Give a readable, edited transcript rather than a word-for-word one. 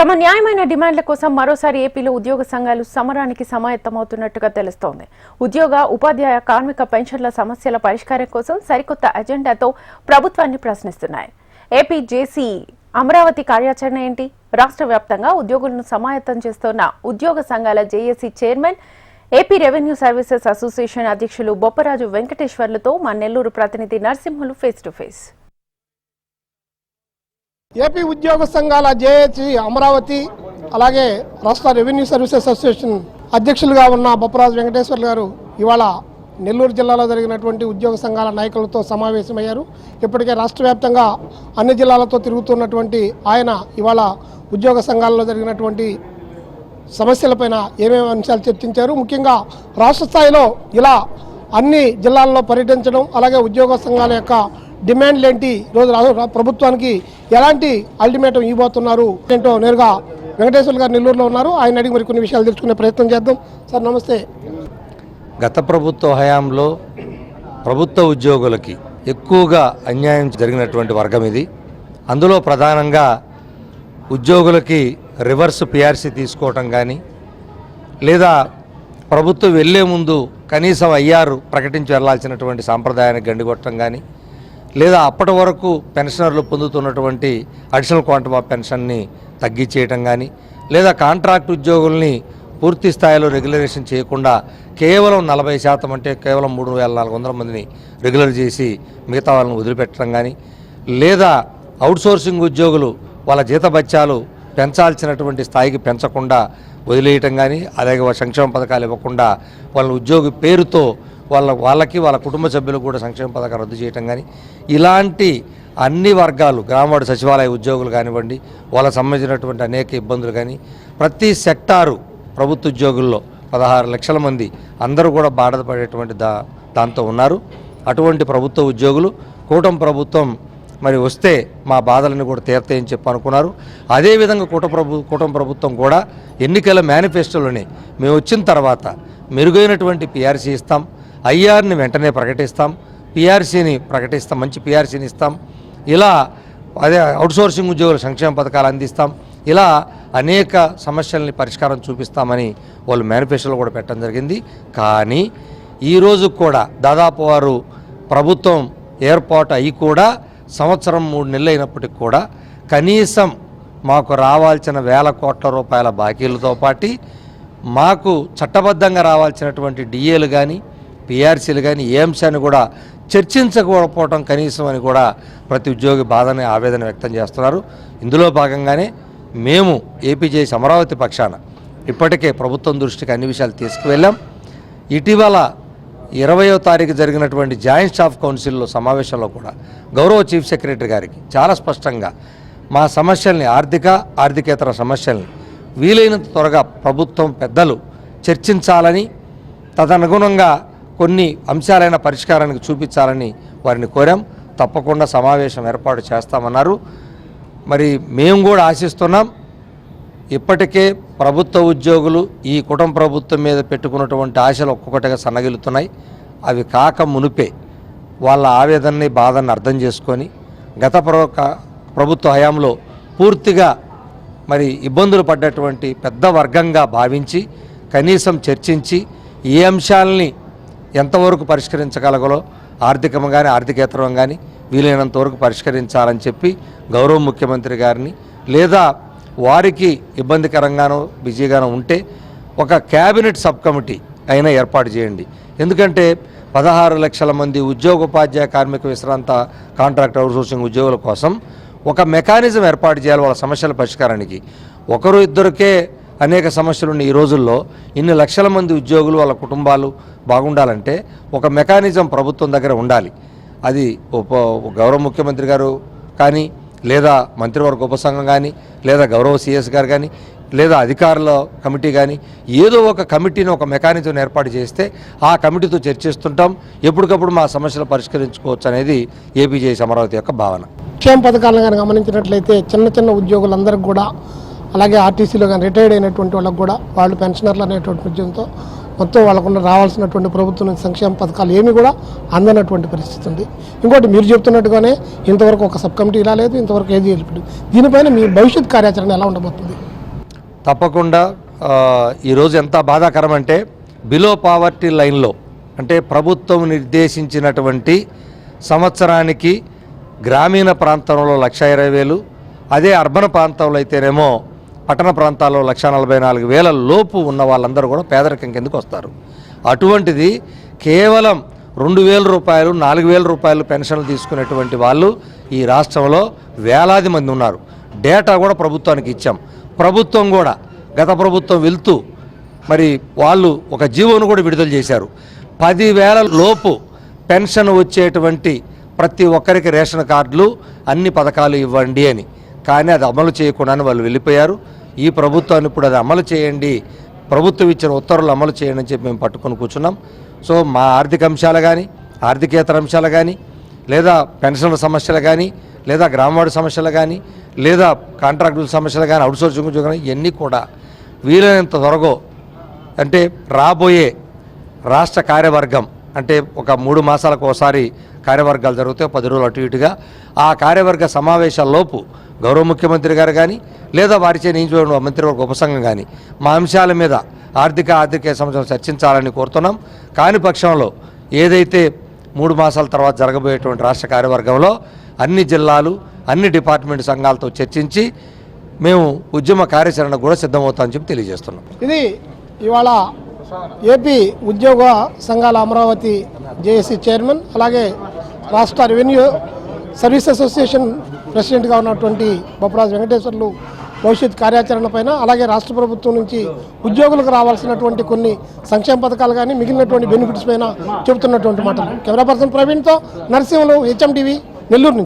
తమ న్యాయమైన డిమాండ్ల కోసం మరోసారి ఏపీలో ఉద్యోగ సంఘాలు సమరానికి సమాయత్తమవుతున్నట్టుగా తెలుస్తోంది. ఉద్యోగ, ఉపాధ్యాయ, కార్మిక పెన్షన్ల సమస్యల పరిష్కారం కోసం సరికొత్త అజెండాతో ప్రభుత్వాన్ని ప్రశ్నిస్తున్నాయి. ఏపీ జేసీ అమరావతి కార్యాచరణ ఏంటి? రాష్ట్ర వ్యాప్తంగా ఉద్యోగులను సమాయత్తం చేస్తున్న ఉద్యోగ సంఘాల JAC chairman, AP revenue services association అధ్యక్షులు బొప్పరాజు వెంకటేశ్వర్లతో మా నెల్లూరు ప్రతినిధి Narasimhulu face to face. AP ఉద్యోగ సంఘాల జేఏసీ అమరావతి, అలాగే రాష్ట్ర రెవెన్యూ సర్వీసెస్ అసోసియేషన్ అధ్యక్షులుగా ఉన్న బొప్పరాజు వెంకటేశ్వర్లు గారు ఇవాళ నెల్లూరు జిల్లాలో జరిగినటువంటి ఉద్యోగ సంఘాల నాయకులతో సమావేశమయ్యారు. ఇప్పటికే రాష్ట్ర వ్యాప్తంగా అన్ని జిల్లాలతో తిరుగుతున్నటువంటి ఆయన ఇవాళ ఉద్యోగ సంఘాలలో జరిగినటువంటి సమస్యలపైన ఏమేమి అంశాలు చర్చించారు, ముఖ్యంగా రాష్ట్ర స్థాయిలో ఇలా అన్ని జిల్లాల్లో పర్యటించడం, అలాగే ఉద్యోగ సంఘాల యొక్క డిమాండ్లు ఏంటి, ఈరోజు ప్రభుత్వానికి ఎలాంటి అల్టిమేటం ఇవ్వబోతున్నారు ఏంటో నేరుగా వెంకటేశ్వర గారు నెల్లూరులో ఉన్నారు. ఆయన అడిగి మరికొన్ని విషయాలు తెలుసుకునే ప్రయత్నం చేద్దాం. సార్ నమస్తే. గత ప్రభుత్వ హయాంలో ప్రభుత్వ ఉద్యోగులకి ఎక్కువగా అన్యాయం జరిగినటువంటి వర్గం ఇది. అందులో ప్రధానంగా ఉద్యోగులకి రివర్స్ పిఆర్సీ తీసుకోవటం కానీ, లేదా ప్రభుత్వం వెళ్లే ముందు కనీసం ఐఆర్ ప్రకటించి వెళ్లాల్సినటువంటి సాంప్రదాయానికి గండికొట్టడం కానీ, లేదా అప్పటి వరకు పెన్షనర్లు పొందుతున్నటువంటి అడిషనల్ క్వాంటమ్ ఆఫ్ పెన్షన్ని తగ్గించేయటం కానీ, లేదా కాంట్రాక్ట్ ఉద్యోగుల్ని పూర్తి స్థాయిలో రెగ్యులరేషన్ చేయకుండా కేవలం 40% అంటే కేవలం 3400 మందిని రెగ్యులర్ చేసి మిగతా వాళ్ళని వదిలిపెట్టడం కానీ, లేదా అవుట్సోర్సింగ్ ఉద్యోగులు వాళ్ళ జీతభత్యాలు పెంచాల్సినటువంటి స్థాయికి పెంచకుండా వదిలేయటం కానీ, అలాగే సంక్షేమ పథకాలు ఇవ్వకుండా వాళ్ళ ఉద్యోగి పేరుతో వాళ్ళకి వాళ్ళ కుటుంబ సభ్యులకు కూడా సంక్షేమ పథకాలు రద్దు చేయటం కానీ, ఇలాంటి అన్ని వర్గాలు, గ్రామవార్డు సచివాలయ ఉద్యోగులు కానివ్వండి, వాళ్ళకు సంబంధించినటువంటి అనేక ఇబ్బందులు కానీ, ప్రతి సెక్టారు ప్రభుత్వ ఉద్యోగుల్లో 16 లక్షల మంది అందరూ కూడా బాధపడేటువంటి దాంతో ఉన్నారు. అటువంటి ప్రభుత్వ ఉద్యోగులు కూటమి ప్రభుత్వం మరి వస్తే మా బాధలను కూడా తీర్తాయని చెప్పి అనుకున్నారు. అదేవిధంగా కూటమి ప్రభుత్వం కూడా ఎన్నికల మేనిఫెస్టోలోనే మేము వచ్చిన తర్వాత మెరుగైనటువంటి పిఆర్సీ ఇస్తాం, ఐఆర్ని వెంటనే ప్రకటిస్తాం, పిఆర్సీని ప్రకటిస్తాం, మంచి పిఆర్సీని ఇస్తాం, ఇలా అదే అవుట్సోర్సింగ్ ఉద్యోగుల సంక్షేమ పథకాలు అందిస్తాం, ఇలా అనేక సమస్యల్ని పరిష్కారం చూపిస్తామని వాళ్ళు మేనిఫెస్టోలో కూడా పెట్టడం జరిగింది. కానీ ఈరోజు కూడా దాదాపు వారు ప్రభుత్వం ఏర్పాటు అయ్యి కూడా సంవత్సరం 3 నెలలు అయినప్పటికి కూడా కనీసం మాకు రావాల్సిన వేల కోట్ల రూపాయల బాకీలతో పాటు మాకు చట్టబద్ధంగా రావాల్సినటువంటి డిఏలు కానీ, పిఆర్సీలు కానీ ఏ అంశాన్ని కూడా చర్చించకపోవటం కనీసం అని కూడా ప్రతి ఉద్యోగి బాధని, ఆవేదన వ్యక్తం చేస్తున్నారు. ఇందులో భాగంగానే మేము ఏపీ జేఏసీ అమరావతి పక్షాన ఇప్పటికే ప్రభుత్వం దృష్టికి అన్ని విషయాలు తీసుకువెళ్ళాం. ఇటీవల 20వ తారీఖు జరిగినటువంటి జాయింట్ స్టాఫ్ కౌన్సిల్లో సమావేశంలో కూడా గౌరవ చీఫ్ సెక్రటరీ గారికి చాలా స్పష్టంగా మా సమస్యల్ని, ఆర్థికేతర సమస్యల్ని వీలైనంత త్వరగా ప్రభుత్వం పెద్దలు చర్చించాలని, తదనుగుణంగా కొన్ని అంశాలైన పరిష్కారానికి చూపించాలని వారిని కోరాం. తప్పకుండా సమావేశం ఏర్పాటు చేస్తామన్నారు. మరి మేము కూడా ఆశిస్తున్నాం. ఇప్పటికే ప్రభుత్వ ఉద్యోగులు ఈ కుటుంబ ప్రభుత్వం మీద పెట్టుకున్నటువంటి ఆశలు ఒక్కొక్కటిగా సన్నగిలుతున్నాయి. అవి కాక మునిపే వాళ్ళ ఆవేదనని, బాధని అర్థం చేసుకొని గత ప్రభుత్వ హయాంలో పూర్తిగా మరి ఇబ్బందులు పడ్డటువంటి పెద్ద వర్గంగా భావించి కనీసం చర్చించి ఏ అంశాలని ఎంతవరకు పరిష్కరించగలగలో ఆర్థికంగా కానీ, ఆర్థికేతరం కానీ వీలైనంత వరకు పరిష్కరించాలని చెప్పి గౌరవ ముఖ్యమంత్రి గారిని, లేదా వారికి ఇబ్బందికరంగానో బిజీగానో ఉంటే ఒక క్యాబినెట్ సబ్ కమిటీ అయినా ఏర్పాటు చేయండి. ఎందుకంటే 16 లక్షల మంది ఉద్యోగోపాధ్యాయ, కార్మిక, విశ్రాంత, కాంట్రాక్ట్, అవుట్సోర్సింగ్ ఉద్యోగుల కోసం ఒక మెకానిజం ఏర్పాటు చేయాలి వాళ్ళ సమస్యల పరిష్కారానికి. ఒకరు ఇద్దరికే అనేక సమస్యలు ఉన్న ఈ రోజుల్లో ఇన్ని లక్షల మంది ఉద్యోగులు, వాళ్ళ కుటుంబాలు బాగుండాలంటే ఒక మెకానిజం ప్రభుత్వం దగ్గర ఉండాలి. అది గౌరవ ముఖ్యమంత్రి గారు కానీ, లేదా మంత్రివర్గ ఉపసంఘం కానీ, లేదా గౌరవ సిఎస్ గారు కానీ, లేదా అధికారుల కమిటీ కానీ ఏదో ఒక కమిటీని, ఒక మెకానిజం ఏర్పాటు చేస్తే ఆ కమిటీతో చర్చిస్తుంటాం. ఎప్పటికప్పుడు మా సమస్యలు పరిష్కరించుకోవచ్చు అనేది ఏపీ జేఏసీ అమరావతి యొక్క భావన. క్షేమ పథకాలను కానీ గమనించినట్లయితే చిన్న ఉద్యోగులందరికీ కూడా, అలాగే ఆర్టీసీలో కానీ రిటైర్డ్ అయినటువంటి వాళ్ళకు కూడా వాళ్ళు పెన్షనర్లు అనేటువంటి ఉద్యోగంతో మొత్తం వాళ్ళకుండా రావాల్సినటువంటి ప్రభుత్వం సంక్షేమ పథకాలు ఏమీ కూడా అందనటువంటి పరిస్థితి ఉంది. ఇంకోటి మీరు చెప్తున్నట్టుగానే ఇంతవరకు ఒక సబ్ కమిటీ రాలేదు, ఇంతవరకు ఏది దీనిపైన మీ భవిష్యత్ కార్యాచరణ ఎలా ఉండబోతుంది? తప్పకుండా ఈరోజు ఎంత బాధాకరం అంటే బిలో పావర్టీ లైన్లో అంటే ప్రభుత్వం నిర్దేశించినటువంటి సంవత్సరానికి గ్రామీణ ప్రాంతంలో 1,20,000, అదే అర్బన్ ప్రాంతంలో అయితేనేమో పట్టణ ప్రాంతాల్లో 1,44,000 లోపు ఉన్న వాళ్ళందరూ కూడా పేదరికం కిందకు వస్తారు. అటువంటిది కేవలం 2,000 రూపాయలు 4,000 రూపాయలు పెన్షన్లు తీసుకునేటువంటి వాళ్ళు ఈ రాష్ట్రంలో వేలాది మంది ఉన్నారు. డేటా కూడా ప్రభుత్వానికి ఇచ్చాం. ప్రభుత్వం కూడా గత ప్రభుత్వం వెళ్తూ మరి వాళ్ళు ఒక జీవోను కూడా విడుదల చేశారు. 10,000 లోపు పెన్షన్ వచ్చేటువంటి ప్రతి ఒక్కరికి రేషన్ కార్డులు అన్ని పథకాలు ఇవ్వండి అని. కానీ అది అమలు చేయకుండానే వాళ్ళు వెళ్ళిపోయారు. ఈ ప్రభుత్వాన్ని ఇప్పుడు అది అమలు చేయండి, ప్రభుత్వం ఇచ్చిన ఉత్తర్వులు అమలు చేయండి అని చెప్పి మేము పట్టుకొని కూర్చున్నాం. సో మా ఆర్థిక అంశాలు కానీ, ఆర్థికేతర అంశాలు కానీ, లేదా పెన్షన్ల సమస్యలు కానీ, లేదా గ్రామవాడి సమస్యలు కానీ, లేదా కాంట్రాక్టుల సమస్యలు కానీ, అవుట్సోర్సింగ్ కానీ, ఇవన్నీ కూడా వీలైనంత త్వరగా అంటే రాబోయే రాష్ట్ర కార్యవర్గం అంటే ఒక 3 మాసాలకు ఒకసారి కార్యవర్గాలు జరుగుతాయి, 10 రోజులు అటు ఇటుగా. ఆ కార్యవర్గ సమావేశాల్లోపు గౌరవ ముఖ్యమంత్రి గారు కానీ, లేదా వారిచే నియమించిన మంత్రివర్గ ఉపసంఘం కానీ మా అంశాల మీద ఆర్థిక సమస్యలు చర్చించాలని కోరుతున్నాం. కాని పక్షంలో ఏదైతే 3 మాసాల తర్వాత జరగబోయేటువంటి రాష్ట్ర కార్యవర్గంలో అన్ని జిల్లాలు, అన్ని డిపార్ట్మెంట్ సంఘాలతో చర్చించి మేము ఉద్యమ కార్యాచరణ కూడా సిద్ధమవుతామని చెప్పి తెలియజేస్తున్నాం. ఇది ఇవాళ ఏపీ ఉద్యోగ సంఘాల అమరావతి జేఏసీ చైర్మన్, అలాగే రాష్ట్ర రెవెన్యూ సర్వీస్ అసోసియేషన్ ప్రెసిడెంట్గా ఉన్నటువంటి బొప్పరాజు వెంకటేశ్వర్లు భవిష్యత్ కార్యాచరణ పైన, అలాగే రాష్ట్ర ప్రభుత్వం నుంచి ఉద్యోగులకు రావాల్సినటువంటి కొన్ని సంక్షేమ పథకాలు కానీ మిగిలినటువంటి బెనిఫిట్స్ పైన చెబుతున్నటువంటి మాటలు. కెమెరా పర్సన్ ప్రవీణ్తో నరసింహులు, HM టీవీ, నెల్లూరు నుంచి.